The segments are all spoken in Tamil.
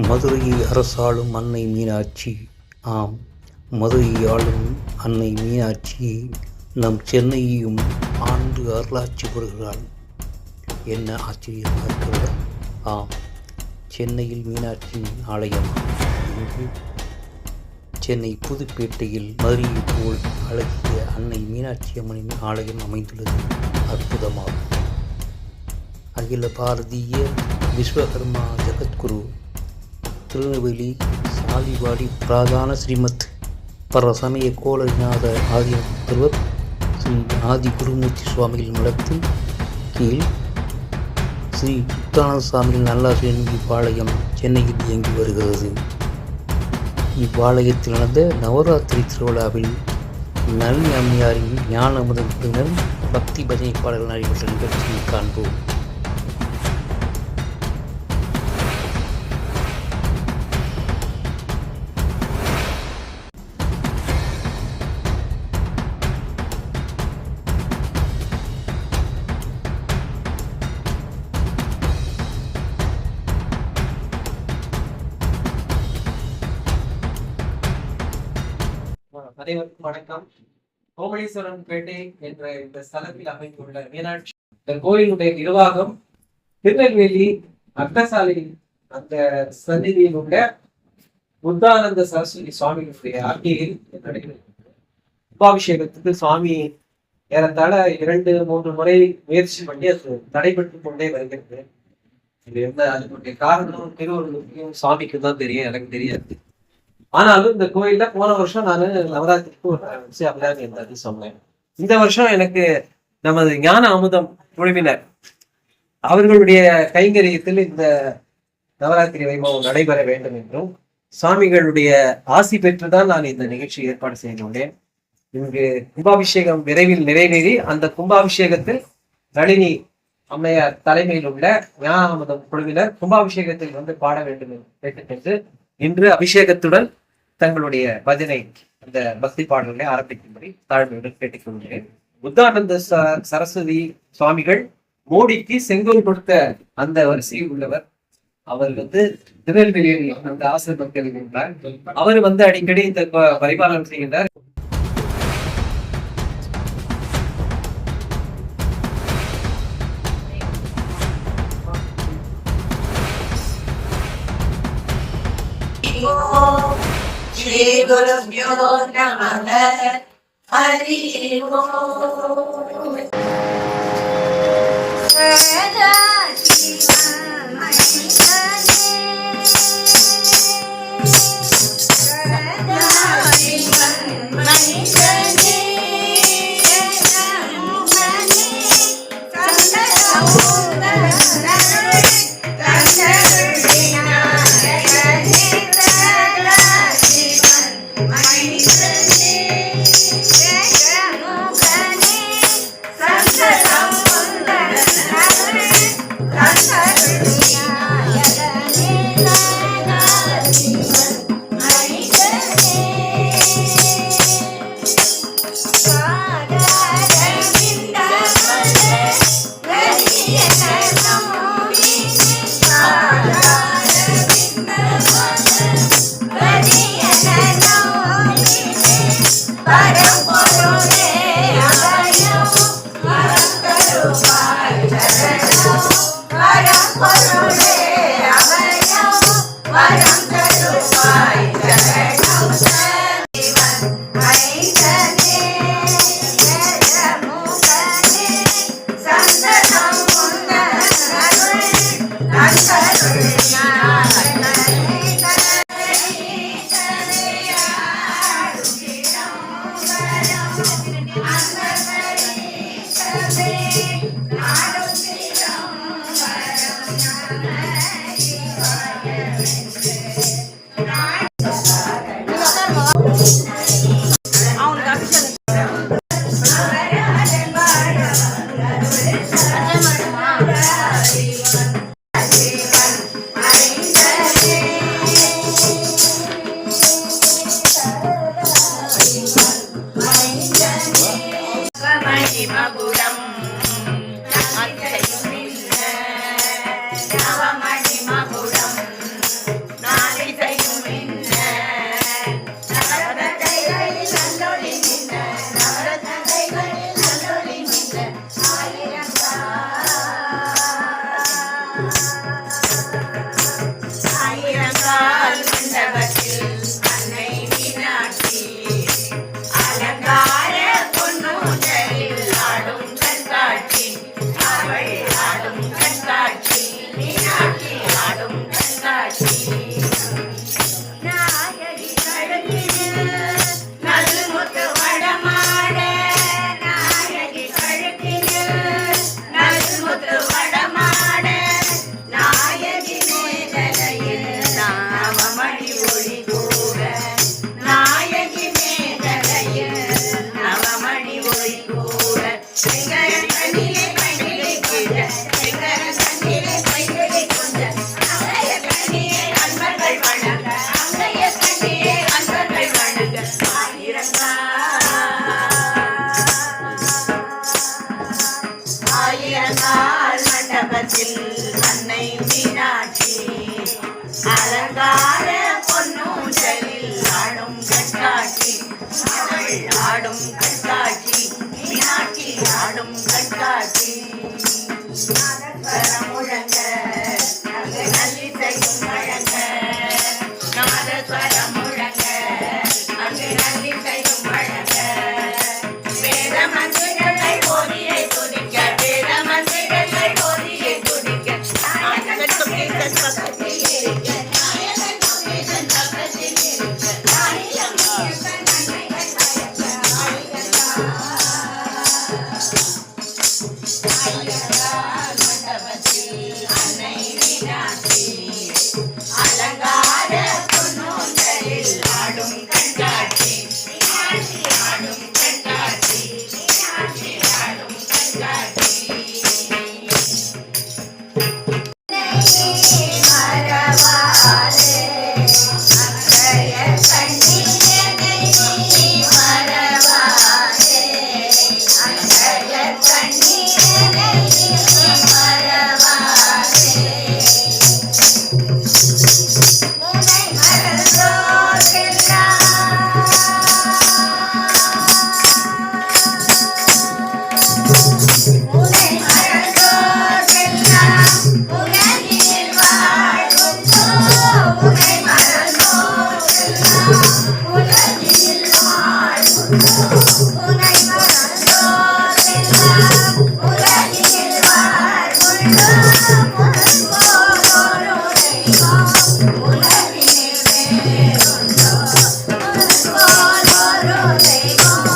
மதுரையை அரசாளும் அன்னை மீனாட்சி. ஆம், மதுரையை ஆளும் அன்னை மீனாட்சி நம் சென்னையையும் ஆண்டு அருளாட்சி புரிகிறாள். என்ன ஆச்சரியமாக இருக்கிறதா? ஆம், சென்னையில் மீனாட்சி ஆலயம் இன்று சென்னை புதுப்பேட்டையில் மதுரையை போல் அழகிய அன்னை மீனாட்சி அம்மனின் ஆலயம் அமைந்துள்ளது. அற்புதமாகும். அகில பாரதிய விஸ்வகர்மா ஜகத்குரு திருநெல்வேலி சாலிவாடி பிராதான ஸ்ரீமத் பரசமய கோலநாத ஆதினத்தவர் ஸ்ரீ ஆதி குருமூர்த்தி சுவாமிகள் மடத்தின் கீழ் ஸ்ரீ முத்தானந்த சுவாமிகள் நல்லாசிரியர் இவ்வாலயம் சென்னையில் இயங்கி வருகிறது. இவ்வாலயத்தில் நடந்த நவராத்திரி திருவிழாவில் நளினி அம்மையாரின் ஞான அமுதத்தினர் பக்தி பஜனை பாடல்கள் நடைபெற்ற நிகழ்ச்சியை காண்போம். அனைவருக்கும் வணக்கம். கோமலீஸ்வரன் பேட்டை என்ற இந்த ஸ்தலத்தில் அமைந்துள்ள மீனாட்சி இந்த கோயிலுடைய நிர்வாகம் திருநெல்வேலி அக்னசாலை அந்த சந்நிதியில் உள்ள முத்தானந்த சரஸ்வதி சுவாமிகளுடைய ஆட்சியில் நடைபெறுகிறது. கும்பாபிஷேகத்துக்கு சுவாமி ஏறத்தாழ 2-3 முறை முயற்சி பண்ணி அது நடைபெற்று கொண்டே வருகிறது. இது என்ன அதனுடைய காரணம் திருவள்ளுவருக்கும் சுவாமிக்கு தான் தெரியும், எனக்கு தெரியாது. ஆனாலும் இந்த கோயில்ல போன வருஷம் நான் நவராத்திரிக்கு ஒரு அப்படிதான் இருந்தது சொன்னேன். இந்த வருஷம் எனக்கு நமது ஞான அமுதம் குழுவினர் அவர்களுடைய கைங்கரியத்தில் இந்த நவராத்திரி வைபவம் நடைபெற வேண்டும் என்றும் சுவாமிகளுடைய ஆசி பெற்றுதான் நான் இந்த நிகழ்ச்சி ஏற்பாடு செய்துள்ளேன். இங்கு கும்பாபிஷேகம் விரைவில் நிறைவேறி அந்த கும்பாபிஷேகத்தில் நளினி அம்மையார் தலைமையில் உள்ள ஞான அமுதம் குழுவினர் கும்பாபிஷேகத்தில் வந்து பாட வேண்டும் என்று இன்று அபிஷேகத்துடன் தங்களுடைய பஜனை அந்த பக்தி பாடல்களை ஆரம்பிக்கும்படி தாழ்மையுடன் கேட்டுக்கொள்கிறேன். முத்தானந்த சரஸ்வதி சுவாமிகள் மோடிக்கு செங்கோல் கொடுத்த அந்த வரிசையில் உள்ளவர். அவர் திருநெல்வேலியில் அந்த ஆசிரமத்தில் இருந்தார். அவர் அடிக்கடி இந்த பரிபாலனம் செய்கின்றார். श्री गुरुभ्यो नमः हरि ओम। सदा शिवं मणिकणे सदा शिवं मणिकणे ஆடும் கண்காட்சி மீனாட்சி ஆடும் கண்காட்சி நாதஸ்வரம் முழங்க அங்கு நல்லிசையும் வழங்க நாதஸ்வரம் முழங்க அங்கு நல்லிசையும் வழங்க வேத மந்திரங்களை ஓதியை துதிக்க வேத மந்திரங்களை ஓதியை துதிக்க நாயகன் சுகேசன் பக்கத்தில் இருக்க நாயகன் சுகேசன் பக்கத்தில் இருக்க நாயகன் சுகேசன் நன்மைகள் பயக்க ஆயிரங்கால் மண்டபத்தில் அன்னை மீனாட்சி அலங்கார பொன்னூஞ்சலில் ஆடும் கண்காட்சி மீனாட்சி ஆடும் கண்காட்சி மீனாட்சி ஆடும் கண்காட்சி மரவாதே அக்கய கண்ணீரை மரவாதே அக்கய கண்ணீரை மரவாதே முனை முனை மறந்தோர்க்கெல்லாம் உலகில் வாழ்வுண்டோ முனை மறந்தோர்க்கெல்லாம் உலகில் வாழ்வுண்டோ முனை மறந்தோர்க்கெல்லாம் உலகில் வாழ்வுண்டோ முன்போலொரு தெய்வம் உலகினில் வேறுண்டோ முன்போலொரு தெய்வம்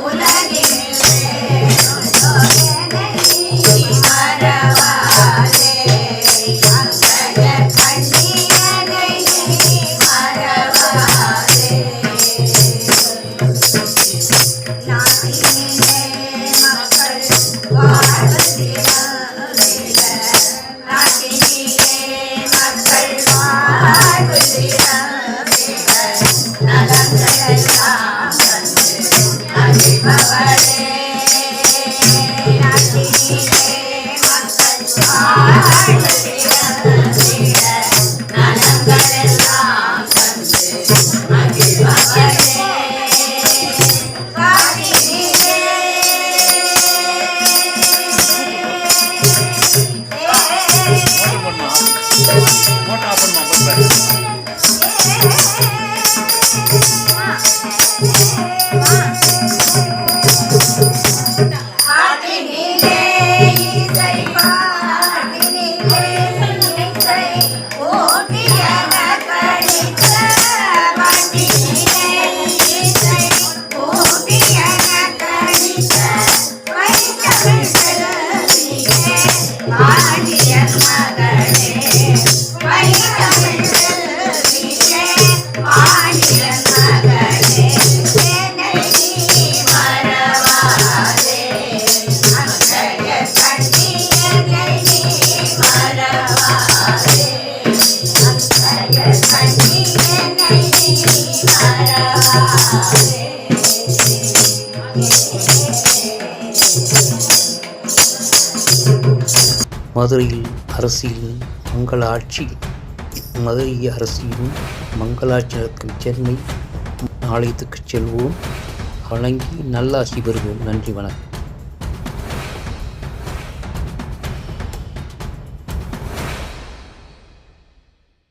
உலகினில் வேறுண்டோ என்னை மறவாதே அக்கய கண்ணீரை மறவாதே நாட்டினிலே மக்கள் வாழ்வதில்லை நாட்டினிலே மக்கள் வாழ்வதில்லை நலங்களெல்லாம் தந்து அழிப்பவளே நாட்டினிலே மக்கள் வாழ்வதில்லை நலங்களெல்லாம் தந்து அழிப்பவளே காதினிலே காதினிலே இசை பாடினிலே இசை ஓட்டியன கழித்த பாட்டினிலே இசை ஓட்டியன கழித்த வைத்தமிழ் செல்வியே பாண்டியன் மகளே வைத்தமிழ் செல்வியே பாண்டியன் மகளே என்னை நீ மறவாதே அக்கய கண்ணீரை நீ மறவாதே அக்கய கண்ணீரை நீ மறவாதே மதுரையில் அரசியல் மங்கள ஆட்சி. மதுரை அரசியலும் மங்களாட்சி நடக்கும் சென்னை ஆலயத்துக்கு செல்வோம். வழங்கி நல்லாசி பெறுவோம். நன்றி, வணக்கம்.